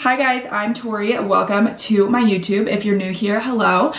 Hi guys, I'm Tori. Welcome to my YouTube. If you're new here, hello.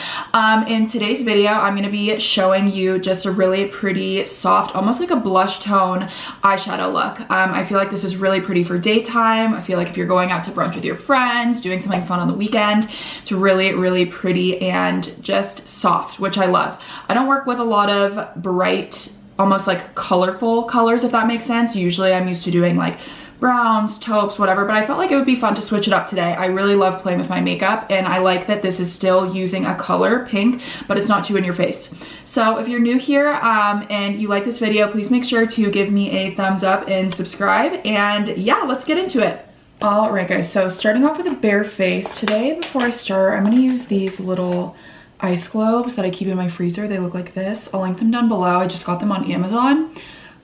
In today's video, I'm going to be showing you just a really pretty soft, almost like a blush tone eyeshadow look. I feel like this is really pretty for daytime. I feel like if you're going out to brunch with your friends, doing something fun on the weekend, it's really, really pretty and just soft, which I love. I don't work with a lot of bright, almost like colorful colors, if that makes sense. Usually I'm used to doing like browns, taupes, whatever, but I felt like it would be fun to switch it up today. I really love playing with my makeup, and I like that this is still using a color, pink, but it's not too in your face. So if you're new here and you like this video, please make sure to give me a thumbs up and subscribe, and yeah, let's get into it. All right guys, so starting off with a bare face, today before I start, I'm gonna use these little ice globes that I keep in my freezer. They look like this. I'll link them down below. I just got them on Amazon.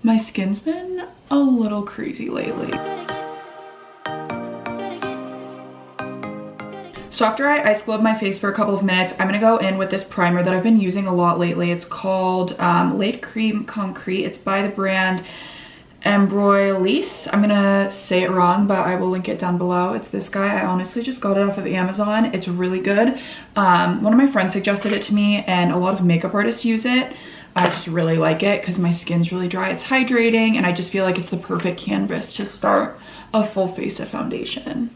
My skin's been a little crazy lately. So after I ice globe my face for a couple of minutes, I'm gonna go in with this primer that I've been using a lot lately. It's called Late Cream Concrete. It's by the brand Tori Elyse. I'm gonna say it wrong, but I will link it down below. It's this guy. I honestly just got it off of Amazon. It's really good. One of my friends suggested it to me, and a lot of makeup artists use it. I just really like it because my skin's really dry. It's hydrating, and I just feel like it's the perfect canvas to start a full face of foundation.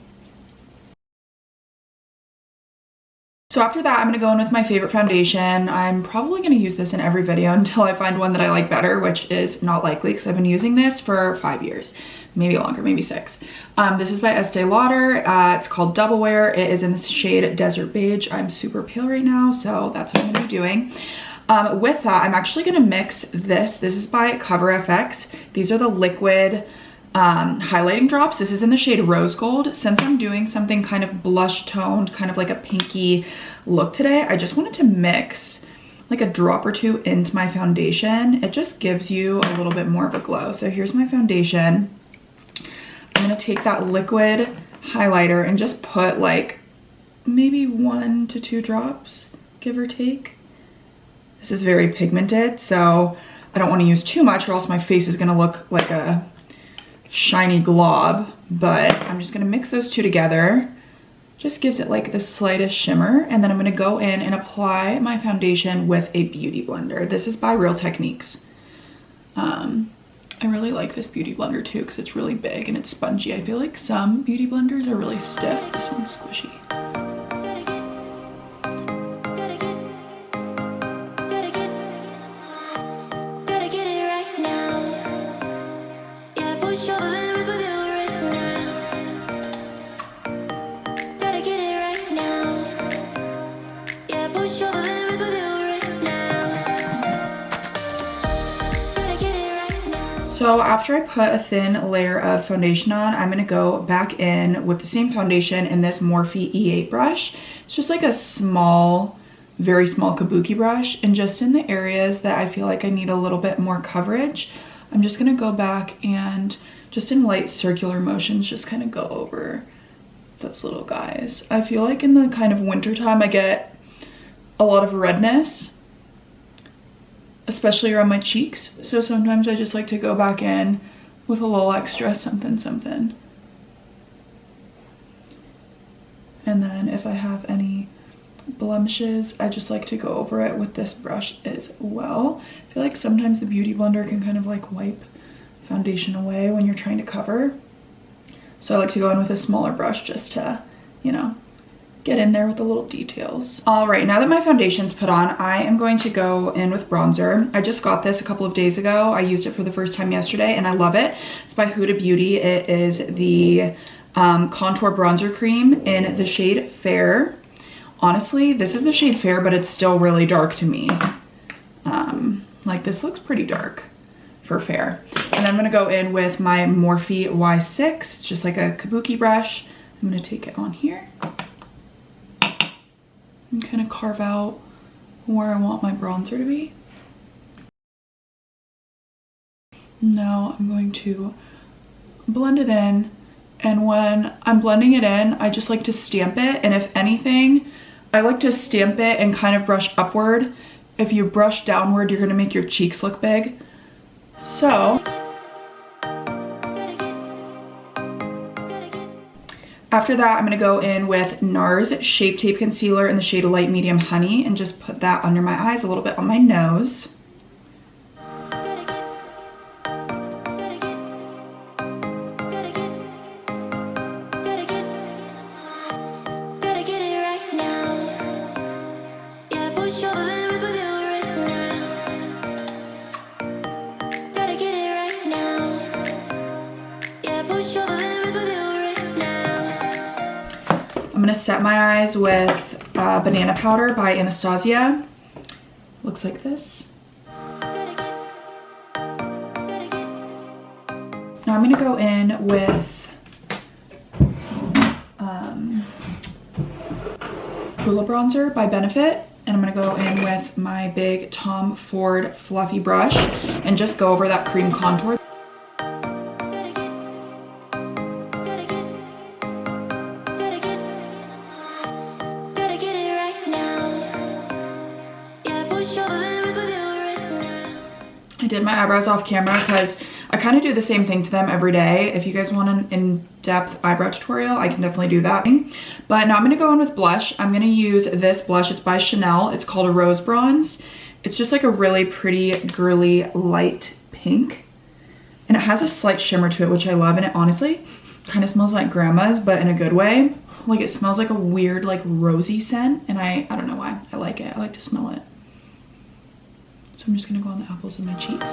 So after that, I'm gonna go in with my favorite foundation. I'm probably gonna use this in every video until I find one that I like better, which is not likely because I've been using this for 5 years, maybe longer, maybe 6. This is by Estee Lauder. It's called Double Wear. It is in the shade Desert Beige. I'm super pale right now, so that's what I'm gonna be doing. With that, I'm actually gonna mix this. This is by Cover FX. These are the liquid highlighting drops. This is in the shade Rose Gold. Since I'm doing something kind of blush toned, kind of like a pinky look today, I just wanted to mix like a drop or two into my foundation. It just gives you a little bit more of a glow. So here's my foundation. I'm gonna take that liquid highlighter and just put like maybe 1 to 2 drops, give or take. This is very pigmented, so I don't want to use too much or else my face is gonna look like a shiny glob, but I'm just gonna mix those two together. Just gives it like the slightest shimmer, and then I'm gonna go in and apply my foundation with a beauty blender. This is by Real Techniques. I really like this beauty blender too because it's really big and it's spongy. I feel like some beauty blenders are really stiff. This one's squishy. So after I put a thin layer of foundation on, I'm gonna go back in with the same foundation in this Morphe E8 brush. It's just like a small, very small kabuki brush, and just in the areas that I feel like I need a little bit more coverage, I'm just gonna go back and just in light circular motions, just kind of go over those little guys. I feel like in the kind of winter time, I get a lot of redness, especially around my cheeks. So sometimes I just like to go back in with a little extra something something. And then if I have any blemishes, I just like to go over it with this brush as well. I feel like sometimes the beauty blender can kind of like wipe foundation away when you're trying to cover. So I like to go in with a smaller brush just to, you know, get in there with the little details. All right, now that my foundation's put on, I am going to go in with bronzer. I just got this a couple of days ago. I used it for the first time yesterday and I love it. It's by Huda Beauty. It is the contour bronzer cream in the shade Fair. Honestly, this is the shade Fair, but it's still really dark to me. Like this looks pretty dark for Fair. And I'm gonna go in with my Morphe Y6. It's just like a kabuki brush. I'm gonna take it on here and kind of carve out where I want my bronzer to be. Now I'm going to blend it in, and when I'm blending it in, I just like to stamp it, and if anything, I like to stamp it and kind of brush upward. If you brush downward, you're gonna make your cheeks look big. So After that, I'm gonna go in with NARS Shape Tape Concealer in the shade Light Medium Honey and just put that under my eyes, a little bit on my nose. I'm gonna set my eyes with Banana Powder by Anastasia. Looks like this. Now I'm gonna go in with Hoola Bronzer by Benefit. And I'm gonna go in with my big Tom Ford fluffy brush and just go over that cream contour. I did my eyebrows off camera because I kind of do the same thing to them every day. If you guys want an in-depth eyebrow tutorial, I can definitely do that. But now I'm gonna go in with blush. I'm gonna use this blush. It's by Chanel. It's called a Rose Bronze. It's just like a really pretty, girly, light pink. And it has a slight shimmer to it, which I love. And it honestly kind of smells like grandma's, but in a good way. Like it smells like a weird, like rosy scent. And I don't know why. I like it. I like to smell it. So I'm just gonna go on the apples of my cheeks.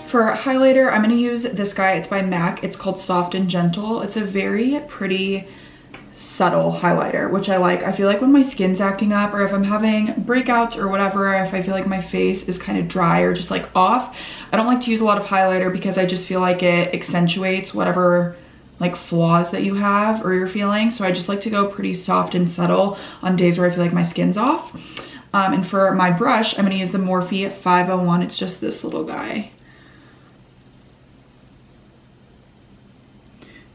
For highlighter, I'm gonna use this guy. It's by MAC. It's called Soft and Gentle. It's a very pretty, subtle highlighter, which I like. I feel like when my skin's acting up or if I'm having breakouts or whatever, if I feel like my face is kind of dry or just like off, I don't like to use a lot of highlighter because I just feel like it accentuates whatever like flaws that you have or you're feeling. So I just like to go pretty soft and subtle on days where I feel like my skin's off. And for my brush, I'm gonna use the Morphe 501. It's just this little guy.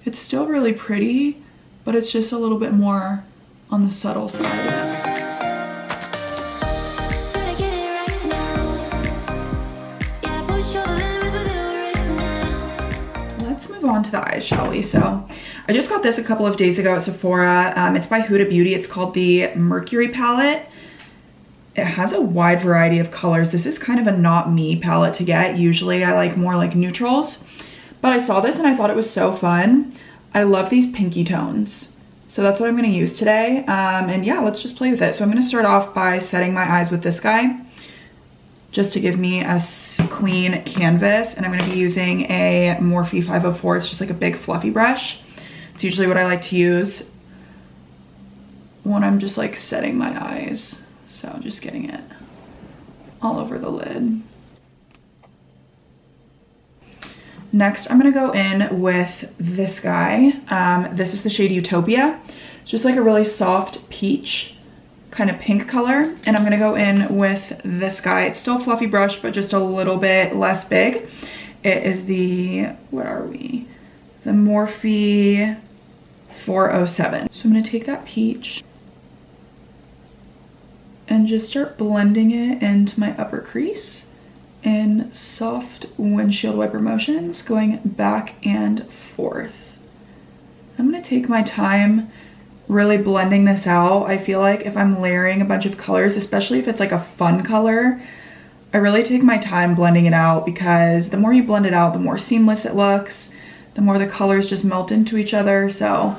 It's still really pretty, but it's just a little bit more on the subtle side. On to the eyes, shall we? So I just got this a couple of days ago at Sephora. It's by Huda Beauty. It's called the Mercury palette. It has a wide variety of colors. This is kind of a not me palette to get. Usually I like more like neutrals, but I saw this and I thought it was so fun. I love these pinky tones. So that's what I'm going to use today. And yeah, let's just play with it. So I'm going to start off by setting my eyes with this guy just to give me a clean canvas. And I'm going to be using a Morphe 504. It's just like a big fluffy brush. It's usually what I like to use when I'm just like setting my eyes. So just getting it all over the lid. Next, I'm gonna go in with this guy. This is the shade Utopia. It's just like a really soft peach kind of pink color. And I'm gonna go in with this guy. It's still a fluffy brush, but just a little bit less big. It is the, what are we? The Morphe 407. So I'm gonna take that peach and just start blending it into my upper crease in soft windshield wiper motions, going back and forth. I'm gonna take my time really blending this out. I feel like if I'm layering a bunch of colors, especially if it's like a fun color, I really take my time blending it out, because the more you blend it out, the more seamless it looks, the more the colors just melt into each other. So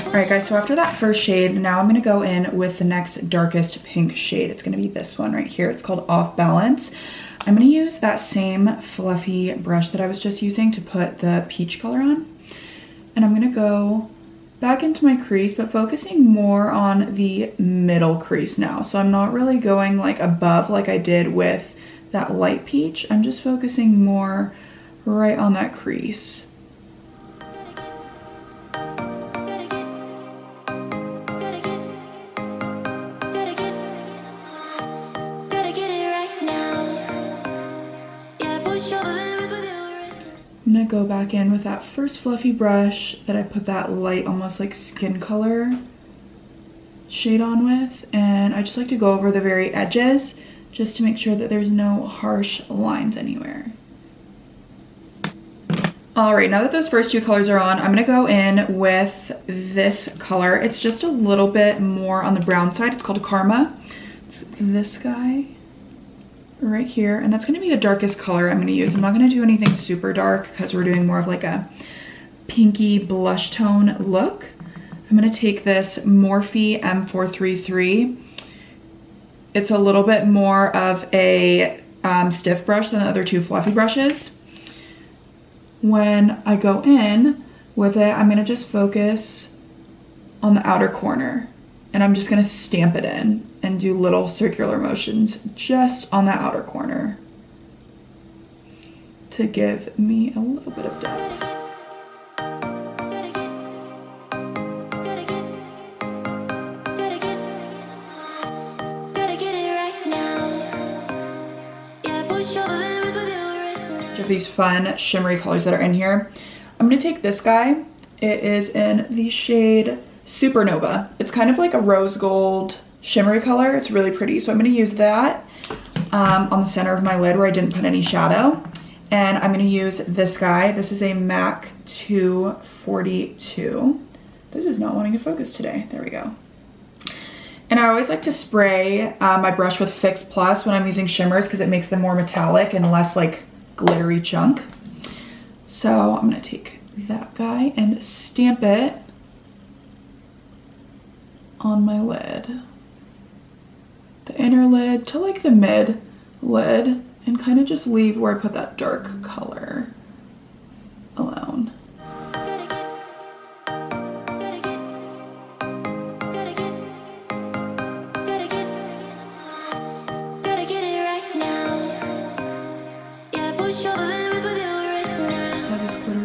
alright guys, so after that first shade, now I'm gonna go in with the next darkest pink shade. It's gonna be this one right here. It's called Off Balance. I'm gonna use that same fluffy brush that I was just using to put the peach color on. And I'm gonna go back into my crease, but focusing more on the middle crease now. So I'm not really going like above like I did with that light peach. I'm just focusing more right on that crease. I'm gonna go back in with that first fluffy brush that I put that light, almost like skin color shade on with, and I just like to go over the very edges just to make sure that there's no harsh lines anywhere. All right, now that those first two colors are on, I'm gonna go in with this color. It's just a little bit more on the brown side. It's called Karma. It's this guy right here, and that's gonna be the darkest color I'm gonna use. I'm not gonna do anything super dark because we're doing more of like a pinky blush tone look. I'm gonna take this Morphe M433. It's a little bit more of a stiff brush than the other two fluffy brushes. When I go in with it, I'm gonna just focus on the outer corner, and I'm just gonna stamp it in and do little circular motions just on that outer corner to give me a little bit of depth. These fun shimmery colors that are in here. I'm gonna take this guy. It is in the shade Supernova. It's kind of like a rose gold shimmery color. It's really pretty. So I'm gonna use that on the center of my lid where I didn't put any shadow. And I'm gonna use this guy. This is a MAC 242. This is not wanting to focus today. There we go. And I always like to spray my brush with Fix Plus when I'm using shimmers because it makes them more metallic and less like glittery chunk. So I'm gonna take that guy and stamp it on my lid, the inner lid to like the mid lid, and kind of just leave where I put that dark color alone.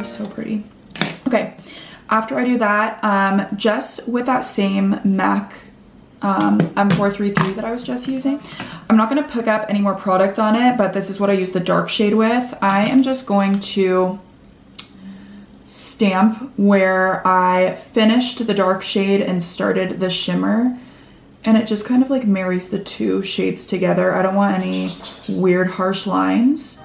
So pretty. Okay, after I do that, just with that same MAC M433 that I was just using, I'm not going to pick up any more product on it, but this is what I use the dark shade with. I am just going to stamp where I finished the dark shade and started the shimmer, and it just kind of like marries the two shades together. I don't want any weird harsh lines.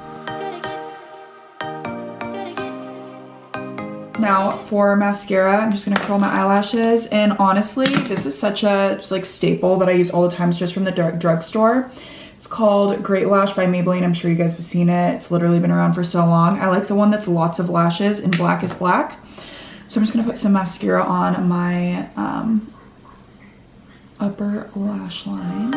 Now for mascara, I'm just gonna curl my eyelashes, and honestly, this is such a just like staple that I use all the time. It's just from the drugstore. It's called Great Lash by Maybelline. I'm sure you guys have seen it. It's literally been around for so long. I like the one that's lots of lashes and black is black. So I'm just gonna put some mascara on my upper lash line.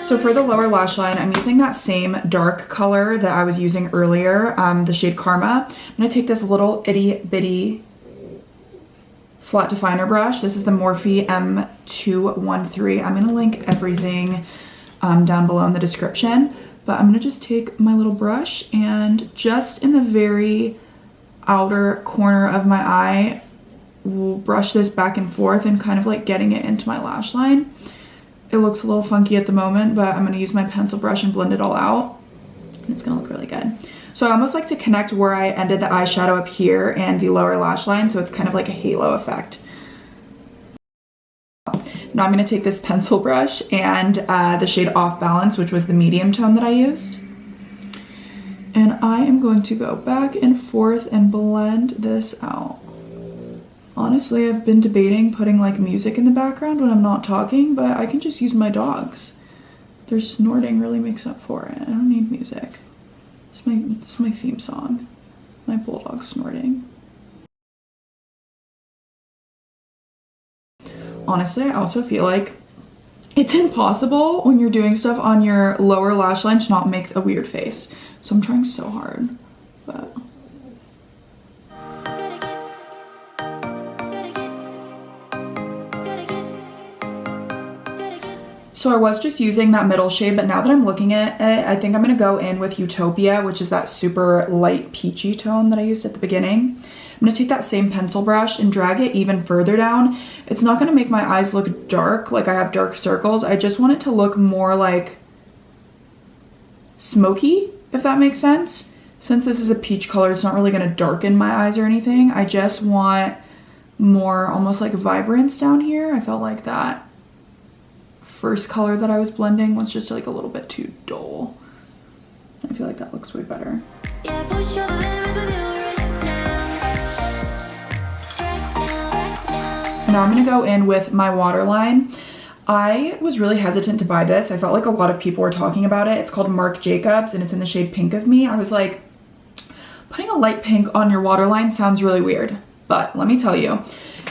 So for the lower lash line, I'm using that same dark color that I was using earlier, the shade Karma. I'm gonna take this little itty bitty flat definer brush. This is the Morphe M213. I'm gonna link everything down below in the description, but I'm gonna just take my little brush and just in the very outer corner of my eye, we'll brush this back and forth and kind of like getting it into my lash line. It looks a little funky at the moment, but I'm gonna use my pencil brush and blend it all out. And it's gonna look really good. So I almost like to connect where I ended the eyeshadow up here and the lower lash line, so it's kind of like a halo effect. Now I'm gonna take this pencil brush and the shade Off Balance, which was the medium tone that I used. And I am going to go back and forth and blend this out. Honestly, I've been debating putting like music in the background when I'm not talking, but I can just use my dogs. Their snorting really makes up for it. I don't need music. This is my theme song. My bulldog snorting. Honestly, I also feel like it's impossible when you're doing stuff on your lower lash line to not make a weird face. So I'm trying so hard, but... So I was just using that middle shade, but now that I'm looking at it, I think I'm gonna go in with Utopia, which is that super light peachy tone that I used at the beginning. I'm gonna take that same pencil brush and drag it even further down. It's not gonna make my eyes look dark, like I have dark circles. I just want it to look more like smoky, if that makes sense. Since this is a peach color, it's not really gonna darken my eyes or anything. I just want more almost like vibrance down here. I felt like that first color that I was blending was just like a little bit too dull. I feel like that looks way better. Now I'm gonna go in with my waterline. I was really hesitant to buy this. I felt like a lot of people were talking about it. It's called Marc Jacobs and it's in the shade Pink of Me. I was like, putting a light pink on your waterline sounds really weird, but let me tell you,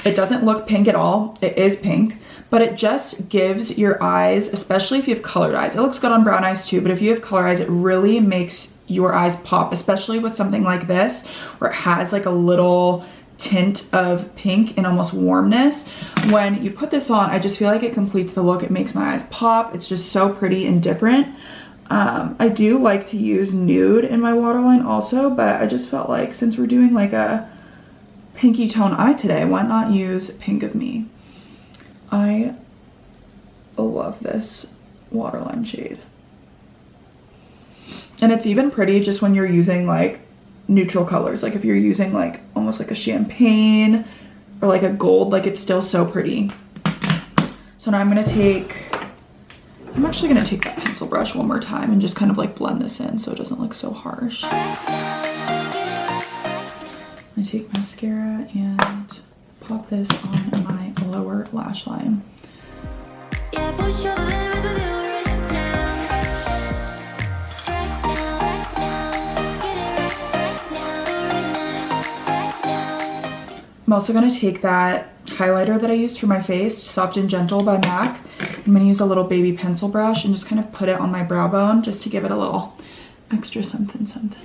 it doesn't look pink at all. It is pink, but it just gives your eyes, especially if you have colored eyes. It looks good on brown eyes too, but if you have colored eyes, it really makes your eyes pop, especially with something like this, where it has like a little tint of pink and almost warmness. When you put this on, I just feel like it completes the look. It makes my eyes pop. It's just so pretty and different. I do like to use nude in my waterline also, but I just felt like since we're doing like a pinky tone eye today, why not use Pink of Me? I love this waterline shade. And it's even pretty just when you're using like neutral colors. Like if you're using like almost like a champagne or like a gold, like it's still so pretty. So now I'm actually gonna take that pencil brush one more time and just kind of like blend this in so it doesn't look so harsh. I'm gonna take mascara and pop this on my lower lash line. I'm also gonna take that highlighter that I used for my face, Soft and Gentle by MAC. I'm gonna use a little baby pencil brush and just kind of put it on my brow bone just to give it a little extra something something.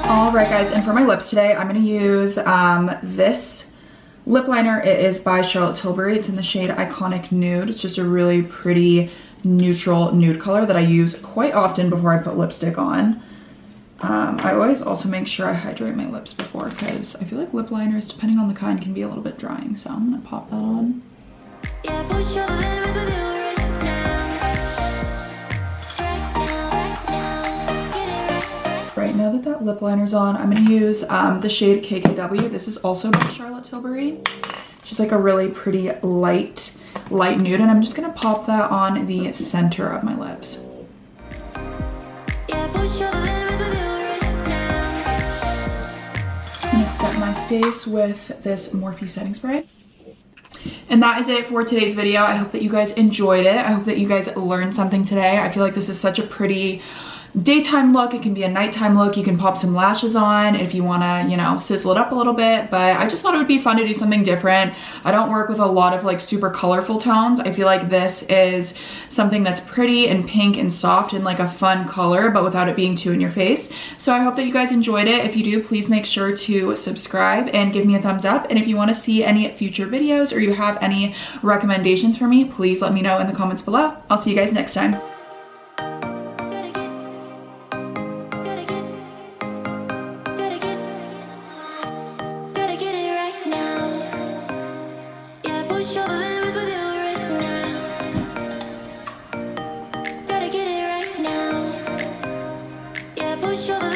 All right guys, and for my lips today, I'm gonna use this lip liner. It is by Charlotte Tilbury. It's in the shade Iconic Nude. It's just a really pretty neutral nude color that I use quite often before I put lipstick on. I always also make sure I hydrate my lips before because I feel like lip liners, depending on the kind, can be a little bit drying. So I'm gonna pop that on. Right, now that that lip liner's on, I'm gonna use the shade KKW. This is also by Charlotte Tilbury. Just like a really pretty light nude, and I'm just gonna pop that on the center of my lips. I'm gonna set my face with this Morphe setting spray. And that is it for today's video. I hope that you guys enjoyed it. I hope that you guys learned something today. I feel like this is such a pretty daytime look. It can be a nighttime look. You can pop some lashes on if you want to, you know, sizzle it up a little bit, but I just thought it would be fun to do something different. I don't work with a lot of like super colorful tones. I feel like this is something that's pretty and pink and soft and like a fun color, but without it being too in your face. So I hope that you guys enjoyed it. If you do, please make sure to subscribe and give me a thumbs up. And if you want to see any future videos or you have any recommendations for me, please let me know in the comments below. I'll see you guys next time. Push your